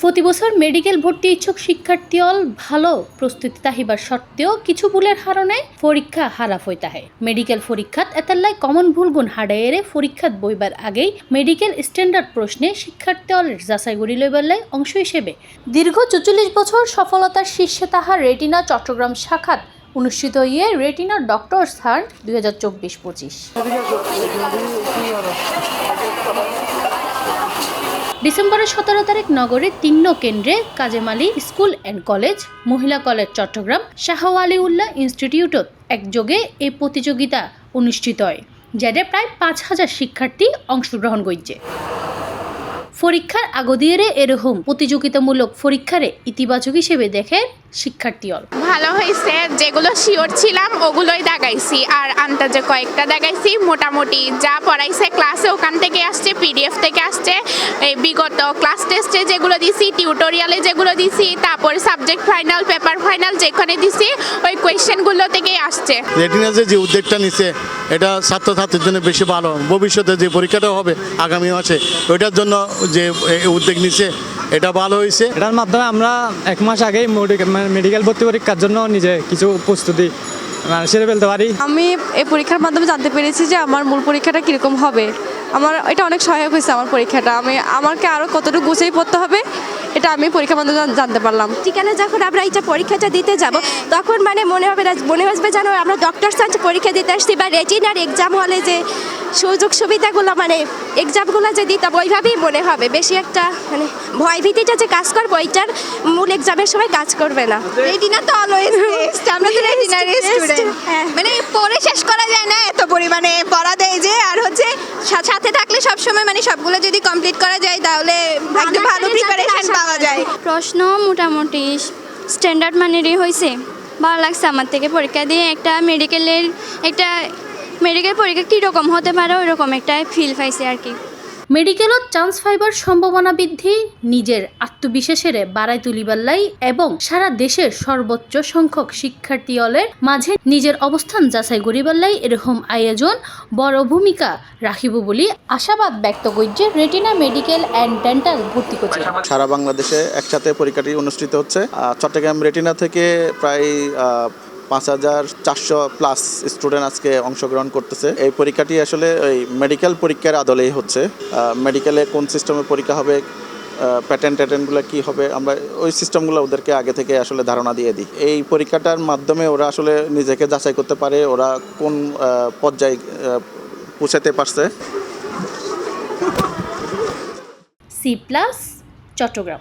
প্রতি বছর মেডিকেল ভর্তি ইচ্ছুক শিক্ষার্থী অল ভালো প্রস্তুতি তাহিবার সত্ত্বেও কিছু ভুলের কারণে পরীক্ষা হারাপ হয়ে তাহে মেডিকেল পরীক্ষাত এতাল্লাই কমন ভুলগুণ হাডাইয়েরে পরীক্ষাত বইবার আগেই মেডিকেল স্ট্যান্ডার্ড প্রশ্নে শিক্ষার্থী অলের যাচাই করি লইবার লাই অংশ হিসেবে দীর্ঘ ৪৪ বছর সফলতার শীর্ষে তাহার রেটিনা চট্টগ্রাম শাখাত অনুষ্ঠিত রেটিনা ডক্টরস হান্ট 2024-25। ডিসেম্বরের 17 তারিখ নগরের 3 কেন্দ্রে Kazem Ali school and college, মহিলা কলেজ চট্টগ্রাম, শাহ আলিউল্লাহ ইনস্টিটিউটত একযোগে এই প্রতিযোগিতা অনুষ্ঠিত হয়, যাতে প্রায় 5000 শিক্ষার্থী অংশগ্রহণ করছে। পরীক্ষার আগদিয়েরে এরকম প্রতিযোগিতামূলক পরীক্ষারে ইতিবাচক হিসেবে দেখে শিক্ষার্থী অল ভালো হয়েছে, যেগুলো শিওর ছিলাম ওগুলোই দেখাইছি, আর আন্দাজে কয়েকটা দেখাইছি। মোটামুটি যা পড়াইছে ক্লাসে ওখান থেকে আসছে, পিডিএফ থেকে আসছে, এই বিগত ক্লাস টেস্টে যেগুলো দিছি, টিউটোরিয়ালে যেগুলো দিছি, তারপর সাবজেক্ট ফাইনাল, পেপার ফাইনাল যেখানে দিছি ওই কোয়েশ্চেনগুলো থেকেই আসছে। রেটিনা যে উদ্যোগটা নিচ্ছে এটা ছাত্রছাত্রীর জন্য বেশি ভালো, ভবিষ্যতে যে পরীক্ষাটা হবে আগামী মাসে ওইটার জন্য যে উদ্যোগ নিচ্ছে এটা ভালো হয়েছে। এটার মাধ্যমে আমরা 1 মাস আগেই মেডিকেল ভর্তি পরীক্ষার জন্য নিজে কিছু প্রস্তুতি সেরে ফেলতে পারি। আমি এই পরীক্ষার মাধ্যমে জানতে পেরেছি যে আমার মূল পরীক্ষাটা কীরকম হবে। আমার এটা অনেক সহায়ক হয়েছে। আমার পরীক্ষাটা আমাকে আরও কতটুকু গুছিয়ে পড়তে হবে এটা আমি পরীক্ষার মাধ্যমে জানতে পারলাম। ঠিকানা যখন আমরা এটা পরীক্ষাটা দিতে যাব তখন মনে আসবে যেন আমরা ডক্টর সায়েন্স পরীক্ষা দিতে আসছি, বা রেটিনার এক্সাম হলে যে সুযোগ সুবিধাগুলো এক্সামগুলো যে দিতাম ওইভাবেই মনে হবে। বেশি একটা ভয় ভীতিটা যে কাজ করবো ওইটার মূল এক্সামের সময় কাজ করবে না। রেটিনা তো অলওয়েজ বেস্ট, আমরা তো রেটিনার স্টুডেন্ট। পড়ে শেষ করা যায় না, এত পরিমাণে পড়া দেয় যে, আর সাথে থাকলে সবসময় সবগুলো যদি কমপ্লিট করা যায় তাহলে একটা ভালো প্রিপারেশন পাওয়া যায়। প্রশ্ন মোটামুটি স্ট্যান্ডার্ড মানেরই হয়েছে, ভালো লাগছে আমার থেকে পরীক্ষা দিয়ে। একটা মেডিকেল পরীক্ষা কীরকম হতে পারে ওই রকম একটা ফিল পাইছে আর কি। মেডিকেলত চান্স পাইবার সম্ভাবনা বৃদ্ধি, নিজের আত্মবিশ্বাসের বাড়াই তুলিবার লাই এবং সারা দেশের সর্বোচ্চ সংখ্যক শিক্ষার্থী অলের মাঝে নিজের অবস্থান যাচাই করিবার লাই এরকম আয়োজন বড় ভূমিকা রাখিব বলে আশাবাদ ব্যক্ত করছে রেটিনা মেডিকেল অ্যান্ড ডেন্টাল ভর্তি কোচিং। সারা বাংলাদেশে একসাথে পরীক্ষাটি অনুষ্ঠিত হচ্ছে। চট্টগ্রাম রেটিনা থেকে প্রায় 5400+ স্টুডেন্ট আজকে অংশগ্রহণ করতেছে। এই পরীক্ষাটি আসলে ওই মেডিকেল পরীক্ষার আদলেই হচ্ছে। মেডিকেলে কোন সিস্টেমে পরীক্ষা হবে, প্যাটেন্টগুলো কী হবে, আমরা ওই সিস্টেমগুলো ওদেরকে আগে থেকে আসলে ধারণা দিয়ে দিই। এই পরীক্ষাটার মাধ্যমে ওরা আসলে নিজেকে যাচাই করতে পারে ওরা কোন পর্যায়ে পৌঁছাতে পারছে। C+ চট্টগ্রাম।